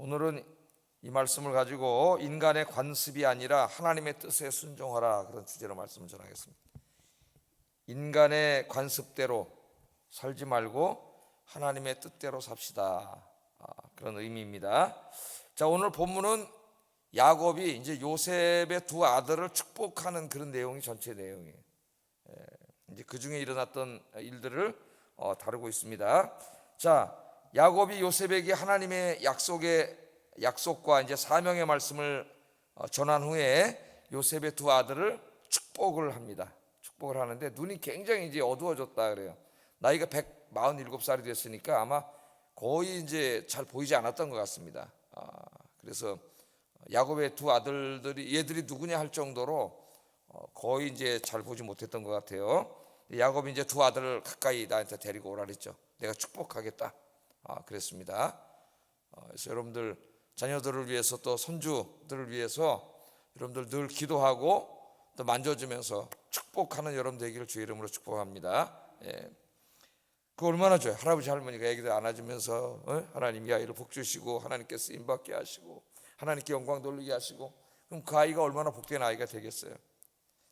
오늘은 이 말씀을 가지고 인간의 관습이 아니라 하나님의 뜻에 순종하라, 그런 주제로 말씀을 전하겠습니다. 인간의 관습대로 살지 말고 하나님의 뜻대로 삽시다, 그런 의미입니다. 자, 오늘 본문은 야곱이 이제 요셉의 두 아들을 축복하는 그런 내용이 전체 내용이에요. 이제 그 중에 일어났던 일들을 다루고 있습니다. 자, 야곱이 요셉에게 하나님의 약속과 이제 사명의 말씀을 전한 후에 요셉의 두 아들을 축복을 합니다. 축복을 하는데 눈이 굉장히 이제 어두워졌다 그래요. 나이가 147살이 됐으니까 아마 거의 이제 잘 보이지 않았던 것 같습니다. 그래서 야곱의 두 아들들이 얘들이 누구냐 할 정도로 거의 이제 잘 보지 못했던 것 같아요. 야곱이 이제 두 아들을 가까이 나한테 데리고 오라 그랬죠. 내가 축복하겠다, 그랬습니다. 그래서 여러분들 자녀들을 위해서 또 손주들을 위해서 여러분들 늘 기도하고 또 만져주면서 축복하는 여러분 되기를 주의 이름으로 축복합니다. 그거 얼마나 좋아요. 할아버지 할머니가 애기들 안아주면서 하나님이 아이를 복 주시고 하나님께 쓰임받게 하시고 하나님께 영광 돌리게 하시고, 그럼 그 아이가 얼마나 복된 아이가 되겠어요.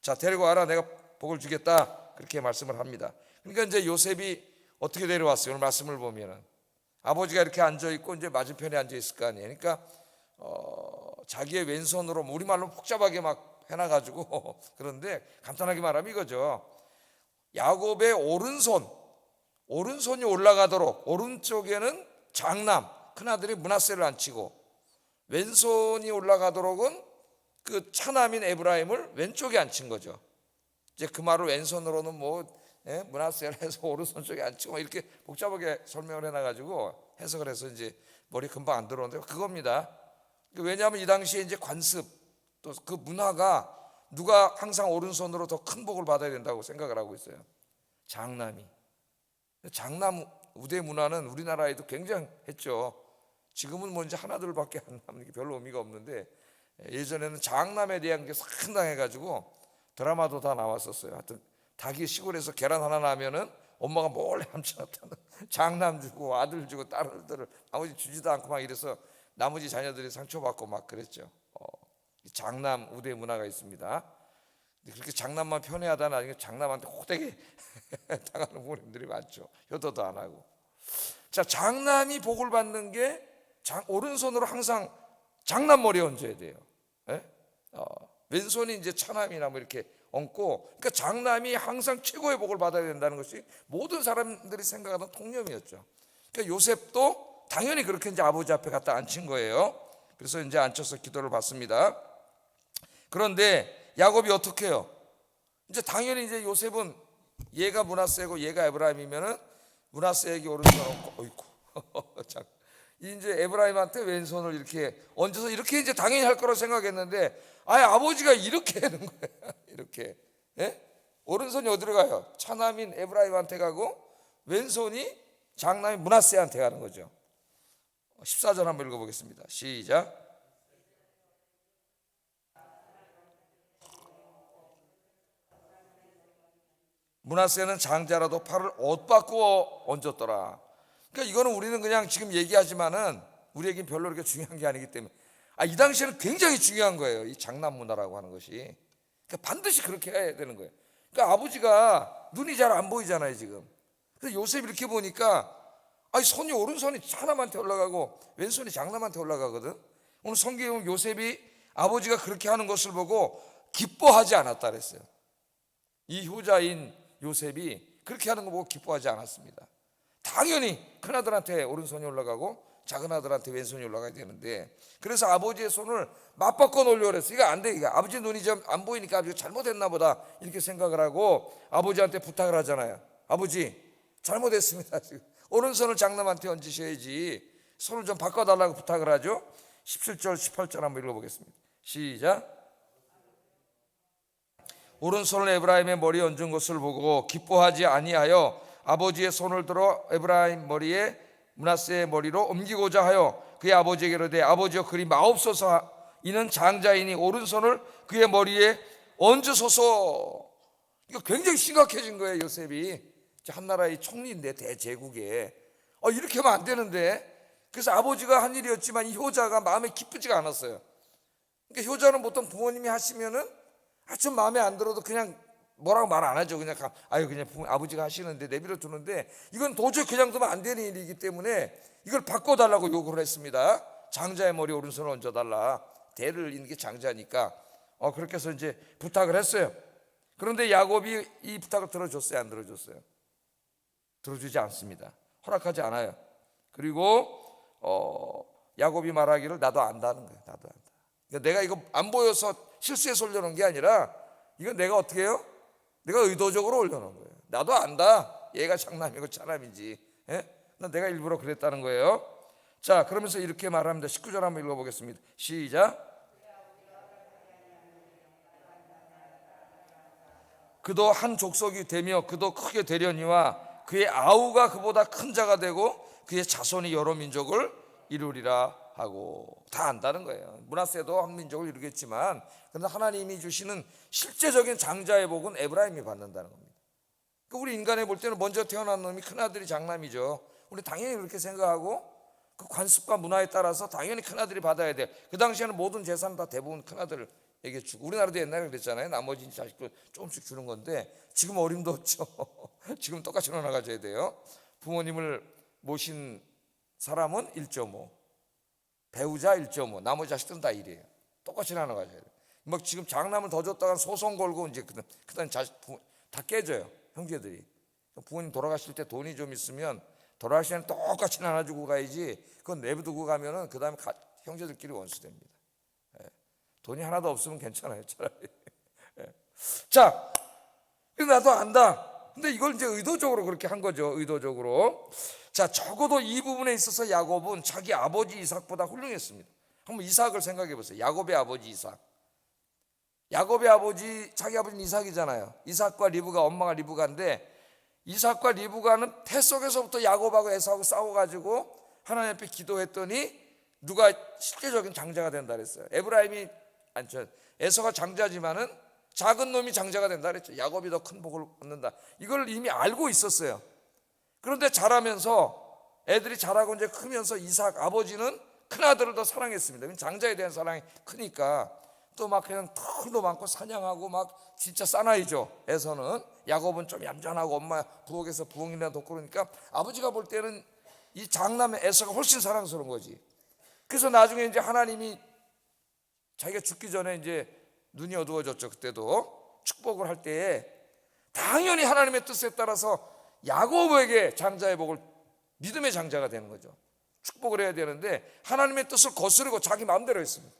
자, 데리고 와라, 내가 복을 주겠다, 그렇게 말씀을 합니다. 그러니까 이제 요셉이 어떻게 데려왔어요? 오늘 말씀을 보면은 아버지가 이렇게 앉아있고 이제 맞은편에 앉아있을 거 아니에요. 그러니까 자기의 왼손으로, 우리말로 복잡하게 막 해놔가지고 그런데 간단하게 말하면 이거죠. 야곱의 오른손이 올라가도록 오른쪽에는 장남 큰아들이 므낫세를 앉히고, 왼손이 올라가도록은 그 차남인 에브라임을 왼쪽에 앉힌 거죠. 이제 그 말을 왼손으로는 므낫세를 해서 오른손 쪽에 앉히고 이렇게 복잡하게 설명을 해놔가지고 해석을 해서 이제 머리 금방 안 들어오는데 그겁니다. 왜냐하면 이 당시에 이제 관습, 또 그 문화가 누가 항상 오른손으로 더 큰 복을 받아야 된다고 생각을 하고 있어요. 장남 우대 문화는 우리나라에도 굉장했죠. 지금은 이제 하나둘밖에 안 남는 게 별로 의미가 없는데, 예전에는 장남에 대한 게 상당해가지고 드라마도 다 나왔었어요. 하여튼 닭이 시골에서 계란 하나 나면은 엄마가 몰래 훔쳐놨다는, 장남 주고 아들 주고 딸들을 나머지 주지도 않고 막 이래서 나머지 자녀들이 상처받고 막 그랬죠. 장남 우대 문화가 있습니다. 그렇게 장남만 편애하다 나중에 장남한테 호되게 당하는 부모님들이 많죠. 효도도 안 하고. 자, 장남이 복을 받는 게 오른손으로 항상 장남 머리에 얹어야 돼요. 왼손이 이제 차남이나 이렇게 얹고, 그러니까 장남이 항상 최고의 복을 받아야 된다는 것이 모든 사람들이 생각하던 통념이었죠. 그러니까 요셉도 당연히 그렇게 이제 아버지 앞에 갖다 앉힌 거예요. 그래서 이제 앉혀서 기도를 받습니다. 그런데 야곱이 어떻게 해요? 이제 당연히 이제 요셉은 얘가 므낫세고 얘가 에브라임이면은 므낫세에게 오른손 얹고, 어이쿠, 이제 에브라임한테 왼손을 이렇게 얹어서 이렇게 이제 당연히 할 거라고 생각했는데, 아버지가 이렇게 하는 거예요. 이렇게. 오른손이 어디로 가요? 차남인 에브라임한테 가고 왼손이 장남인 므낫세한테 가는 거죠. 14절 한번 읽어보겠습니다. 시작. 므낫세는 장자라도 팔을 옷 바꾸어 얹었더라. 그러니까 이거는 우리는 그냥 지금 얘기하지만은 우리에겐 별로 그렇게 중요한 게 아니기 때문에, 이 당시에는 굉장히 중요한 거예요. 이 장남 문화라고 하는 것이. 그러니까 반드시 그렇게 해야 되는 거예요. 그러니까 아버지가 눈이 잘 안 보이잖아요 지금. 그래서 요셉이 이렇게 보니까 손이 오른손이 차남한테 올라가고 왼손이 장남한테 올라가거든. 오늘 성경에 보면 요셉이 아버지가 그렇게 하는 것을 보고 기뻐하지 않았다 그랬어요. 이 효자인 요셉이 그렇게 하는 거 보고 기뻐하지 않았습니다. 당연히 큰아들한테 오른손이 올라가고 작은아들한테 왼손이 올라가야 되는데, 그래서 아버지의 손을 맞바꿔 놓으려고 그랬어요. 이거 안 돼. 이거 아버지 눈이 좀 안 보이니까 아버지가 잘못했나 보다 이렇게 생각을 하고 아버지한테 부탁을 하잖아요. 아버지, 잘못했습니다. 지금 오른손을 장남한테 얹으셔야지 손을 좀 바꿔달라고 부탁을 하죠. 17절 18절 한번 읽어보겠습니다. 시작. 오른손을 에브라임의 머리에 얹은 것을 보고 기뻐하지 아니하여 아버지의 손을 들어 에브라임 머리에 므낫세의 머리로 옮기고자 하여 그의 아버지에게 이르되, 아버지여 그리 마옵소서. 이는 장자이니 오른손을 그의 머리에 얹으소서. 이거 굉장히 심각해진 거예요. 요셉이 한나라의 총리인데, 대제국에 이렇게 하면 안 되는데, 그래서 아버지가 한 일이었지만 이 효자가 마음에 기쁘지가 않았어요. 그러니까 효자는 보통 부모님이 하시면은 좀 마음에 안 들어도 그냥 뭐라고 말 안 하죠. 그냥 그냥 아버지가 하시는데 내버려 두는데, 이건 도저히 그냥 두면 안 되는 일이기 때문에 이걸 바꿔달라고 요구를 했습니다. 장자의 머리 오른손을 얹어달라. 대를 잇는 게 장자니까. 그렇게 해서 이제 부탁을 했어요. 그런데 야곱이 이 부탁을 들어줬어요, 안 들어줬어요? 들어주지 않습니다. 허락하지 않아요. 그리고 야곱이 말하기를 나도 안다는 거예요. 나도 안다. 그러니까 내가 이거 안 보여서 실수해서 올려놓은 게 아니라, 이건 내가 어떻게 해요? 내가 의도적으로 올려놓은 거예요. 나도 안다. 얘가 장남이고 차남인지. 내가 일부러 그랬다는 거예요. 자, 그러면서 이렇게 말합니다. 19절 한번 읽어보겠습니다. 시작. 그도 한 족속이 되며 그도 크게 되려니와 그의 아우가 그보다 큰 자가 되고 그의 자손이 여러 민족을 이루리라 하고. 다 안다는 거예요. 므낫세도 한 민족을 이루겠지만, 그런데 하나님이 주시는 실제적인 장자의 복은 에브라임이 받는다는 겁니다. 우리 인간에 볼 때는 먼저 태어난 놈이 큰아들이 장남이죠. 우리 당연히 그렇게 생각하고, 그 관습과 문화에 따라서 당연히 큰아들이 받아야 돼. 그 당시에는 모든 재산 다 대부분 큰아들에게 주고, 우리나라도 옛날에 그랬잖아요. 나머지 자식들 조금씩 주는 건데, 지금 어림도 없죠. 지금 똑같이 나눠가져야 돼요. 부모님을 모신 사람은 1.5, 배우자 1.5, 나머지 자식들은 다 1이에요. 똑같이 나눠가져야 돼요. 막 지금 장남을 더 줬다가 소송 걸고 이제 그다음 자식 다 깨져요, 형제들이. 부모님 돌아가실 때 돈이 좀 있으면 돌아가시면 똑같이 나눠주고 가야지, 그건 내버두고 가면은 그 다음에 형제들끼리 원수됩니다. 돈이 하나도 없으면 괜찮아요, 차라리. 자, 그래서 나도 안다. 근데 이걸 이제 의도적으로 그렇게 한 거죠, 의도적으로. 자, 적어도 이 부분에 있어서 야곱은 자기 아버지 이삭보다 훌륭했습니다. 한번 이삭을 생각해 보세요. 야곱의 아버지 이삭. 야곱의 아버지, 자기 아버지는 이삭이잖아요. 이삭과 리브가, 엄마가 리브가인데, 이삭과 리브가는 태 속에서부터 야곱하고 에사하고 싸워가지고 하나님 앞에 기도했더니 누가 실제적인 장자가 된다 그랬어요. 에서가 장자지만은 작은 놈이 장자가 된다 그랬죠. 야곱이 더 큰 복을 얻는다. 이걸 이미 알고 있었어요. 그런데 자라면서, 애들이 자라고 이제 크면서 이삭 아버지는 큰 아들을 더 사랑했습니다. 장자에 대한 사랑이 크니까. 또 막 그냥 털도 많고 사냥하고 막 진짜 사나이죠. 에서는. 야곱은 좀 얌전하고 엄마 부엌에서 부엌이나 돕고 그러니까 아버지가 볼 때는 이 장남 에서가 훨씬 사랑스러운 거지. 그래서 나중에 이제 하나님이 자기가 죽기 전에 이제 눈이 어두워졌죠. 그때도 축복을 할 때에 당연히 하나님의 뜻에 따라서 야곱에게 장자의 복을, 믿음의 장자가 되는 거죠. 축복을 해야 되는데 하나님의 뜻을 거스르고 자기 마음대로 했습니다.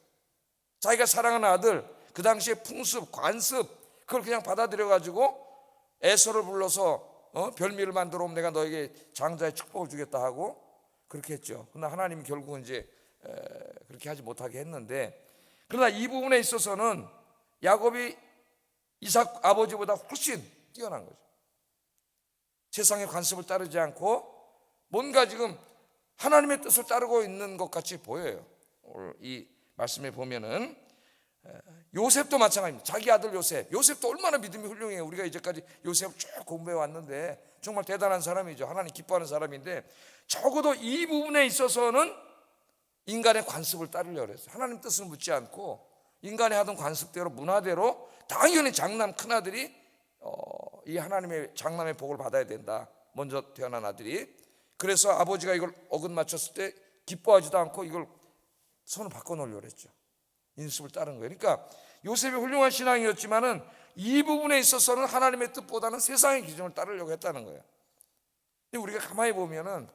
자기가 사랑하는 아들, 그 당시에 풍습, 관습, 그걸 그냥 받아들여 가지고 에서를 불러서 별미를 만들어 오면 내가 너에게 장자의 축복을 주겠다 하고 그렇게 했죠. 그러나 하나님이 결국은 이제 그렇게 하지 못하게 했는데, 그러나 이 부분에 있어서는 야곱이 이삭 아버지보다 훨씬 뛰어난 거죠. 세상의 관습을 따르지 않고 뭔가 지금 하나님의 뜻을 따르고 있는 것 같이 보여요. 오늘 이 말씀에 보면은 요셉도 마찬가지입니다. 자기 아들 요셉도 얼마나 믿음이 훌륭해요. 우리가 이제까지 요셉 쭉 공부해 왔는데 정말 대단한 사람이죠. 하나님 기뻐하는 사람인데, 적어도 이 부분에 있어서는 인간의 관습을 따르려고 했어요. 하나님 뜻을 묻지 않고 인간이 하던 관습대로, 문화대로 당연히 장남 큰아들이 이 하나님의 장남의 복을 받아야 된다, 먼저 태어난 아들이. 그래서 아버지가 이걸 어긋 맞췄을 때 기뻐하지도 않고 이걸 손을 바꿔놓으려고 했죠. 인습을 따른 거예요. 그러니까 요셉이 훌륭한 신앙이었지만은 이 부분에 있어서는 하나님의 뜻보다는 세상의 기준을 따르려고 했다는 거예요. 근데 우리가 가만히 보면은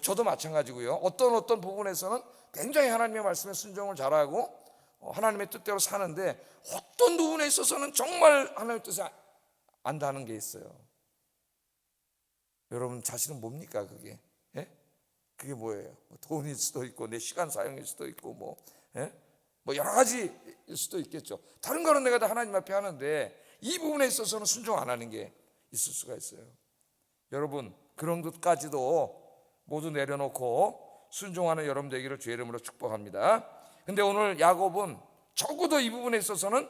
저도 마찬가지고요. 어떤 부분에서는 굉장히 하나님의 말씀에 순종을 잘하고 하나님의 뜻대로 사는데, 어떤 부분에 있어서는 정말 하나님의 뜻을 안다는 게 있어요. 여러분 자신은 뭡니까 그게? 그게 뭐예요? 돈일 수도 있고 내 시간 사용일 수도 있고 뭐 여러 가지일 수도 있겠죠. 다른 거는 내가 다 하나님 앞에 하는데 이 부분에 있어서는 순종 안 하는 게 있을 수가 있어요. 여러분 그런 것까지도 모두 내려놓고 순종하는 여러분 되기를 주의 이름으로 축복합니다. 근데 오늘 야곱은 적어도 이 부분에 있어서는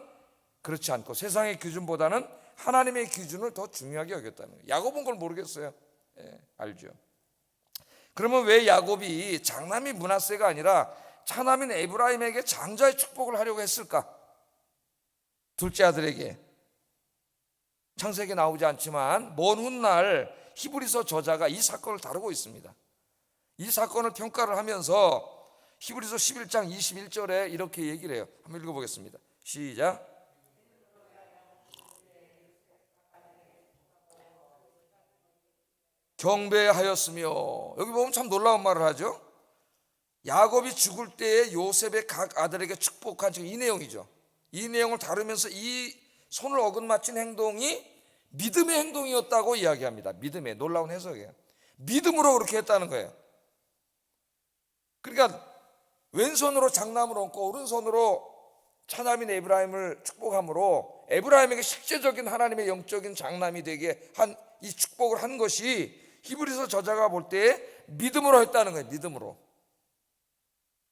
그렇지 않고 세상의 기준보다는 하나님의 기준을 더 중요하게 여겼다는 거예요. 야곱은 그걸 모르겠어요. 알죠. 그러면 왜 야곱이 장남이 므낫세가 아니라 차남인 에브라임에게 장자의 축복을 하려고 했을까? 둘째 아들에게. 창세기에 나오지 않지만 먼 훗날 히브리서 저자가 이 사건을 다루고 있습니다. 이 사건을 평가를 하면서 히브리서 11장 21절에 이렇게 얘기를 해요. 한번 읽어보겠습니다. 시작. 경배하였으며, 여기 보면 참 놀라운 말을 하죠. 야곱이 죽을 때에 요셉의 각 아들에게 축복한 지금 이 내용이죠. 이 내용을 다루면서 이 손을 어긋맞힌 행동이 믿음의 행동이었다고 이야기합니다. 믿음의 놀라운 해석이에요. 믿음으로 그렇게 했다는 거예요. 그러니까 왼손으로 장남을 얹고 오른손으로 차남인 에브라임을 축복함으로 에브라임에게 실제적인 하나님의 영적인 장남이 되게 한 이 축복을 한 것이 히브리서 저자가 볼 때 믿음으로 했다는 거예요. 믿음으로.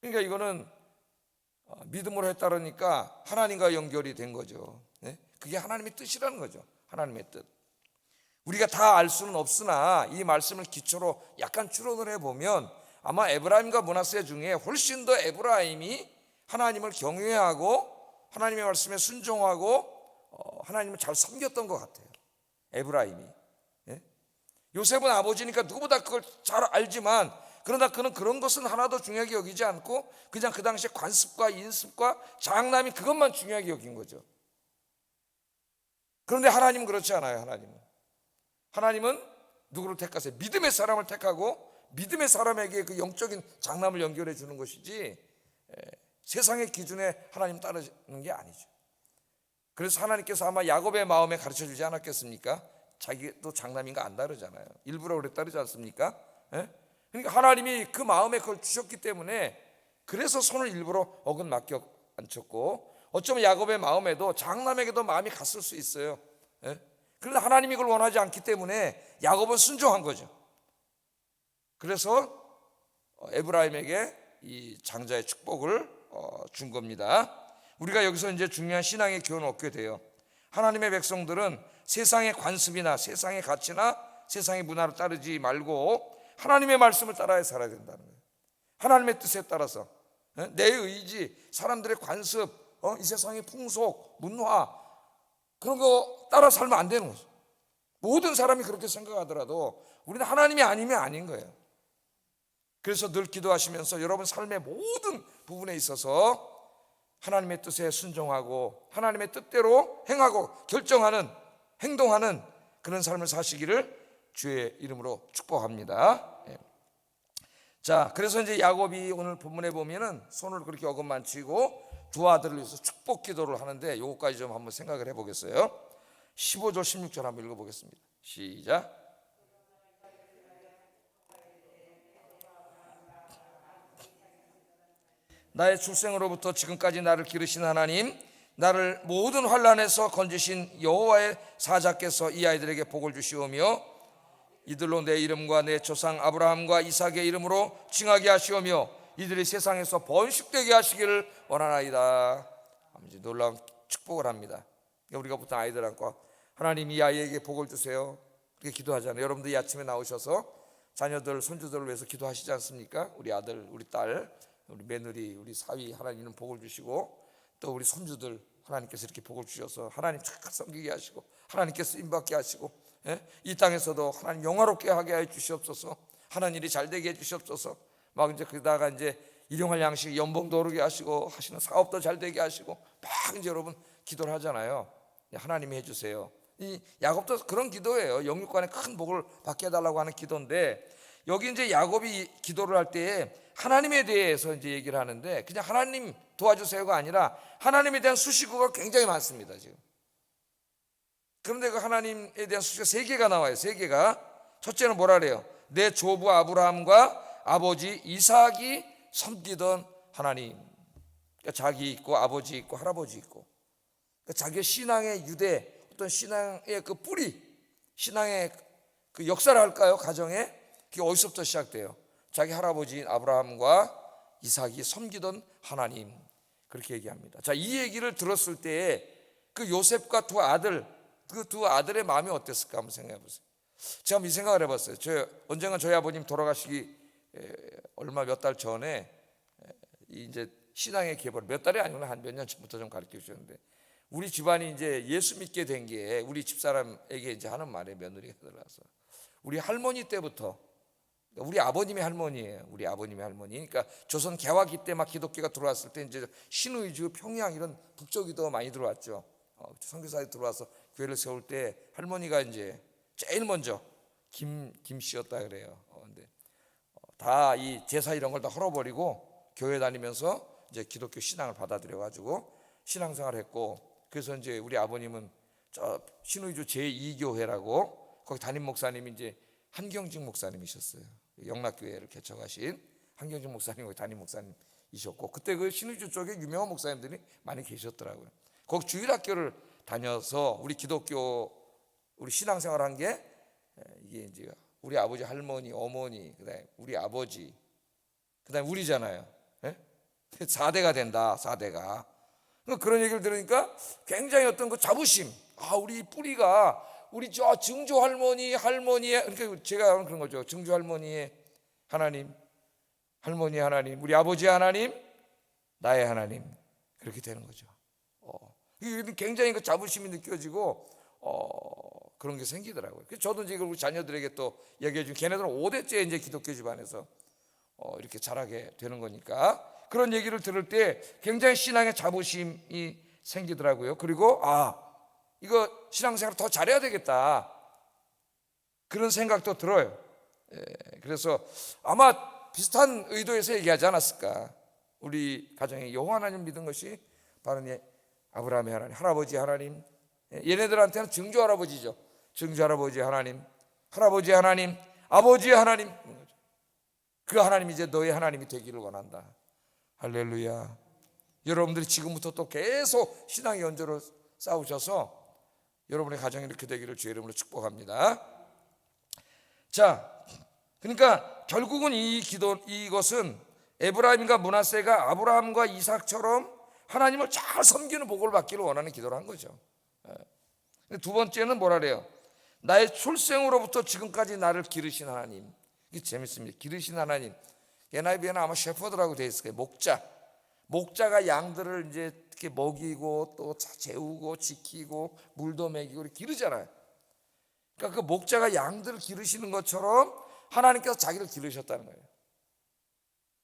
그러니까 이거는 믿음으로 했다니까 하나님과 연결이 된 거죠. 그게 하나님의 뜻이라는 거죠. 하나님의 뜻. 우리가 다 알 수는 없으나 이 말씀을 기초로 약간 추론을 해보면 아마 에브라임과 므낫세 중에 훨씬 더 에브라임이 하나님을 경외하고 하나님의 말씀에 순종하고 하나님을 잘 섬겼던 것 같아요. 에브라임이. 요셉은 아버지니까 누구보다 그걸 잘 알지만 그러나 그는 그런 것은 하나도 중요하게 여기지 않고 그냥 그 당시에 관습과 인습과 장남이 그것만 중요하게 여긴 거죠. 그런데 하나님은 그렇지 않아요. 하나님은 누구를 택하세요? 믿음의 사람을 택하고 믿음의 사람에게 그 영적인 장남을 연결해 주는 것이지 세상의 기준에 하나님 따르는 게 아니죠. 그래서 하나님께서 아마 야곱의 마음에 가르쳐 주지 않았겠습니까? 자기도 장남인가 안 다르잖아요. 일부러 그랬다 그러지 않습니까? 그러니까 하나님이 그 마음에 그걸 주셨기 때문에 그래서 손을 일부러 어긋맞게 얹혔고 어쩌면 야곱의 마음에도 장남에게도 마음이 갔을 수 있어요. 그런데 하나님이 그걸 원하지 않기 때문에 야곱은 순종한 거죠. 그래서 에브라임에게 이 장자의 축복을 준 겁니다. 우리가 여기서 이제 중요한 신앙의 교훈을 얻게 돼요. 하나님의 백성들은 세상의 관습이나 세상의 가치나 세상의 문화를 따르지 말고 하나님의 말씀을 따라야 살아야 된다는 거예요. 하나님의 뜻에 따라서 내 의지, 사람들의 관습, 이 세상의 풍속, 문화 그런 거 따라 살면 안 되는 거죠. 모든 사람이 그렇게 생각하더라도 우리는 하나님이 아니면 아닌 거예요. 그래서 늘 기도하시면서 여러분 삶의 모든 부분에 있어서 하나님의 뜻에 순종하고 하나님의 뜻대로 행하고 결정하는 행동하는 그런 삶을 사시기를 주의 이름으로 축복합니다. 자, 그래서 이제 야곱이 오늘 본문에 보면은 손을 그렇게 어긋만치고 두 아들을 위해서 축복 기도를 하는데 요거까지 좀 한번 생각을 해보겠어요. 15절 16절 한번 읽어보겠습니다. 시작. 나의 출생으로부터 지금까지 나를 기르신 하나님, 나를 모든 환난에서 건지신 여호와의 사자께서 이 아이들에게 복을 주시오며 이들로 내 이름과 내 조상 아브라함과 이삭의 이름으로 칭하게 하시오며 이들이 세상에서 번식되게 하시기를 원하나이다. 이제 놀라운 축복을 합니다. 우리가 보통 아이들 안고 하나님 이 아이에게 복을 주세요 그렇게 기도하잖아요. 여러분들 이 아침에 나오셔서 자녀들 손주들을 위해서 기도하시지 않습니까? 우리 아들 우리 딸 우리 며느리 우리 사위 하나님은 복을 주시고 또 우리 손주들 하나님께서 이렇게 복을 주셔서 하나님 잘 섬기게 하시고 하나님께서 쓰임받게 하시고 이 땅에서도 하나님 영화롭게 하게 해 주시옵소서. 하는 일이 잘 되게 해 주시옵소서. 막 이제 그러다가 이제 일용할 양식 연봉도 오르게 하시고 하시는 사업도 잘 되게 하시고 막 이제 여러분 기도를 하잖아요. 하나님이 해주세요. 이 야곱도 그런 기도예요. 영육간에 큰 복을 받게 해달라고 하는 기도인데 여기 이제 야곱이 기도를 할 때에 하나님에 대해서 이제 얘기를 하는데 그냥 하나님 도와주세요가 아니라 하나님에 대한 수식어가 굉장히 많습니다 지금. 그런데 그 하나님에 대한 수식어가 세 개가 나와요. 세 개가. 첫째는 뭐라 그래요? 내 조부 아브라함과 아버지 이삭이 섬기던 하나님. 그러니까 자기 있고 아버지 있고 할아버지 있고 그러니까 자기의 신앙의 유대 어떤 신앙의 그 뿌리 신앙의 그 역사를 할까요? 가정에 그게 어디서부터 시작돼요? 자기 할아버지인 아브라함과 이삭이 섬기던 하나님 그렇게 얘기합니다. 자, 이 얘기를 들었을 때에 그 요셉과 두 아들 그 두 아들의 마음이 어땠을까 한번 생각해 보세요. 제가 한번 이 생각을 해봤어요. 언젠가 저희 아버님 돌아가시기 얼마 몇 달 전에 이제 신앙의 계보를 몇 달이 아니구나 한 몇 년 전부터 좀 가르쳐 주셨는데, 우리 집안이 이제 예수 믿게 된 게 우리 집사람에게 이제 하는 말에 며느리가 들어와서 우리 할머니 때부터, 우리 아버님의 할머니예요. 우리 아버님의 할머니. 그러니까 조선 개화기 때 막 기독교가 들어왔을 때 이제 신의주, 평양 이런 북쪽이 더 많이 들어왔죠. 선교사에 들어와서 교회를 세울 때 할머니가 이제 제일 먼저 김씨였다 그래요. 근데 다 이 제사 이런 걸 다 헐어버리고 교회 다니면서 이제 기독교 신앙을 받아들여 가지고 신앙생활을 했고, 그래서 이제 우리 아버님은 저 신의주 제2교회라고 거기 담임 목사님이 이제 한경직 목사님이셨어요. 영락교회를 개척하신 한경직 목사님 거기 담임 목사님이셨고, 그때 그 신의주 쪽에 유명한 목사님들이 많이 계셨더라고요. 거기 주일학교를 다녀서 우리 기독교 우리 신앙생활을 한 게 이게 이제 우리 아버지, 할머니, 어머니, 그다음에 우리 아버지, 그다음에 우리잖아요. 4대가 된다. 4대가. 그런 얘기를 들으니까 굉장히 어떤 그 자부심, 우리 뿌리가 우리 저 증조 할머니의, 그러니까 제가 그런 거죠. 증조 할머니의 하나님, 할머니의 하나님, 우리 아버지의 하나님, 나의 하나님, 그렇게 되는 거죠. 굉장히 그 자부심이 느껴지고 그런 게 생기더라고요. 그래서 저도 이제 우리 자녀들에게 또 얘기해 준, 걔네들은 5대째 이제 기독교 집안에서 이렇게 자라게 되는 거니까 그런 얘기를 들을 때 굉장히 신앙의 자부심이 생기더라고요. 그리고 이거 신앙생활을 더 잘해야 되겠다, 그런 생각도 들어요. 그래서 아마 비슷한 의도에서 얘기하지 않았을까. 우리 가정에 여호와 하나님 믿은 것이 바로 아브라함의 하나님, 할아버지 하나님, 얘네들한테는 증조 할아버지죠. 증조 할아버지 하나님, 할아버지 하나님, 아버지 하나님, 그 하나님이 이제 너의 하나님이 되기를 원한다. 할렐루야. 여러분들이 지금부터 또 계속 신앙의 연조를 쌓으셔서 여러분의 가정이 이렇게 되기를 주의 이름으로 축복합니다. 자, 그러니까 결국은 이것은 에브라임과 므낫세가 아브라함과 이삭처럼 하나님을 잘 섬기는 복을 받기를 원하는 기도를 한 거죠. 두 번째는 뭐라 그래요? 나의 출생으로부터 지금까지 나를 기르신 하나님. 이게 재밌습니다. 기르신 하나님. NIV에는 아마 셰퍼드라고 되어 있을 거예요. 목자가 양들을 이제 이렇게 먹이고 또 재우고 지키고 물도 먹이고 이렇게 기르잖아요. 그러니까 그 목자가 양들을 기르시는 것처럼 하나님께서 자기를 기르셨다는 거예요.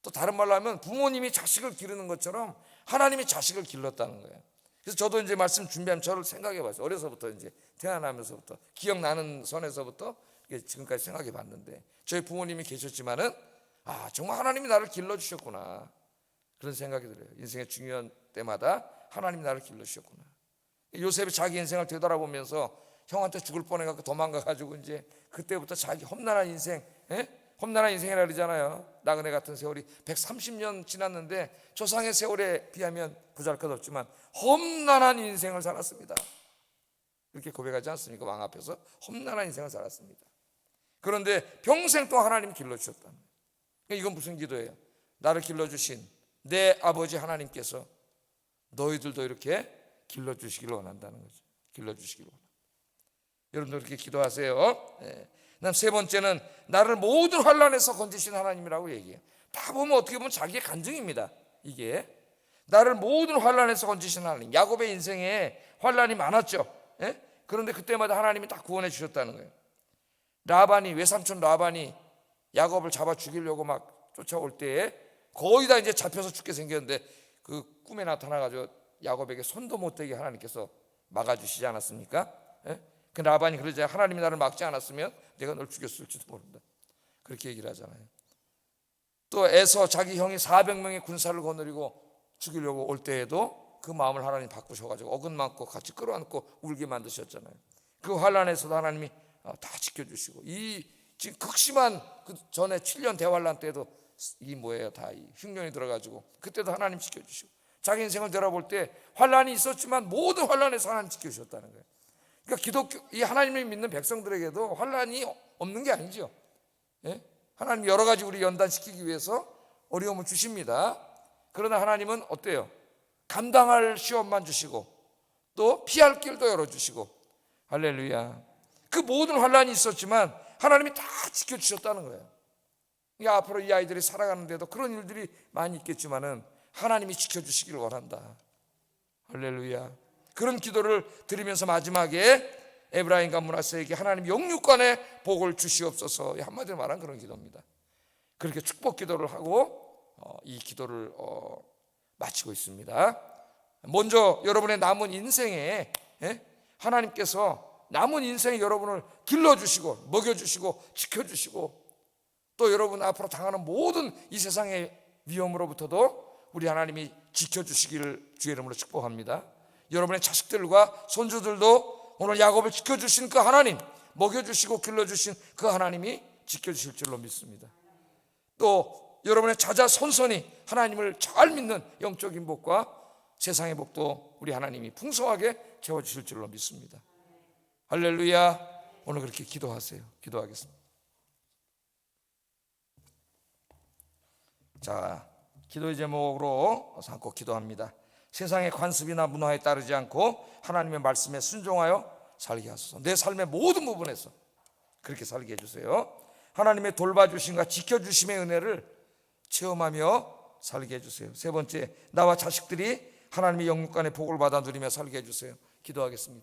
또 다른 말로 하면 부모님이 자식을 기르는 것처럼 하나님이 자식을 길렀다는 거예요. 그래서 저도 이제 말씀 준비하면 저를 생각해 봤어요. 어려서부터 이제 태어나면서부터 기억나는 선에서부터 지금까지 생각해 봤는데, 저희 부모님이 계셨지만은 정말 하나님이 나를 길러주셨구나, 그런 생각이 들어요. 인생의 중요한 때마다 하나님이 나를 길러주셨구나. 요셉이 자기 인생을 되돌아보면서 형한테 죽을 뻔해갖고 도망가가지고 이제 그때부터 자기 험난한 인생, 험난한 인생이라 그러잖아요. 나그네 같은 세월이 130년 지났는데 조상의 세월에 비하면 보잘것없지만 험난한 인생을 살았습니다. 이렇게 고백하지 않습니까? 왕 앞에서 험난한 인생을 살았습니다. 그런데 평생 또 하나님 길러주셨다. 이건 무슨 기도예요? 나를 길러주신 내 아버지 하나님께서 너희들도 이렇게 길러주시기를 원한다는 거죠. 길러주시기를 원한다. 여러분도 그렇게 기도하세요. 그다음 세 번째는 나를 모든 환난에서 건지신 하나님이라고 얘기해요. 다 보면 어떻게 보면 자기의 간증입니다. 이게 나를 모든 환난에서 건지신 하나님. 야곱의 인생에 환난이 많았죠. 그런데 그때마다 하나님이 다 구원해 주셨다는 거예요. 외삼촌 라반이 야곱을 잡아 죽이려고 막 쫓아올 때에 거의 다 이제 잡혀서 죽게 생겼는데 그 꿈에 나타나가지고 야곱에게 손도 못 대게 하나님께서 막아주시지 않았습니까? 그 라반이 그러자 하나님이 나를 막지 않았으면 내가 널 죽였을지도 모른다, 그렇게 얘기를 하잖아요. 또 에서 자기 형이 400명의 군사를 거느리고 죽이려고 올 때에도 그 마음을 하나님 바꾸셔가지고 어긋만고 같이 끌어안고 울게 만드셨잖아요. 그 환난에서도 하나님이 다 지켜주시고, 이 지금 극심한 그 전에 7년 대환란 때도 다 이 흉년이 들어가지고 그때도 하나님 지켜주시고, 자기 인생을 돌아볼 때 환난이 있었지만 모든 환난에서 하나님 지켜주셨다는 거예요. 그러니까 기독교, 이 하나님을 믿는 백성들에게도 환난이 없는 게 아니죠. 하나님 여러 가지 우리 연단시키기 위해서 어려움을 주십니다. 그러나 하나님은 어때요? 감당할 시험만 주시고 또 피할 길도 열어주시고, 할렐루야. 그 모든 환난이 있었지만 하나님이 다 지켜주셨다는 거예요. 그러니까 앞으로 이 아이들이 살아가는데도 그런 일들이 많이 있겠지만은 하나님이 지켜주시기를 원한다. 할렐루야. 그런 기도를 드리면서 마지막에 에브라임과 므낫세에게 하나님 영육간의 복을 주시옵소서, 한마디로 말한 그런 기도입니다. 그렇게 축복 기도를 하고 이 기도를 마치고 있습니다. 먼저 여러분의 남은 인생에 하나님께서 남은 인생에 여러분을 길러주시고 먹여주시고 지켜주시고 또 여러분 앞으로 당하는 모든 이 세상의 위험으로부터도 우리 하나님이 지켜주시기를 주의 이름으로 축복합니다. 여러분의 자식들과 손주들도 오늘 야곱을 지켜주신 그 하나님, 먹여주시고 길러주신 그 하나님이 지켜주실 줄로 믿습니다. 또 여러분의 자자 손손이 하나님을 잘 믿는 영적인 복과 세상의 복도 우리 하나님이 풍성하게 채워주실 줄로 믿습니다. 할렐루야. 오늘 그렇게 기도하세요. 기도하겠습니다. 자, 기도의 제목으로 삼고 기도합니다. 세상의 관습이나 문화에 따르지 않고 하나님의 말씀에 순종하여 살게 하소서. 내 삶의 모든 부분에서 그렇게 살게 해주세요. 하나님의 돌봐주심과 지켜주심의 은혜를 체험하며 살게 해주세요. 세 번째, 나와 자식들이 하나님의 영육간의 복을 받아 누리며 살게 해주세요. 기도하겠습니다.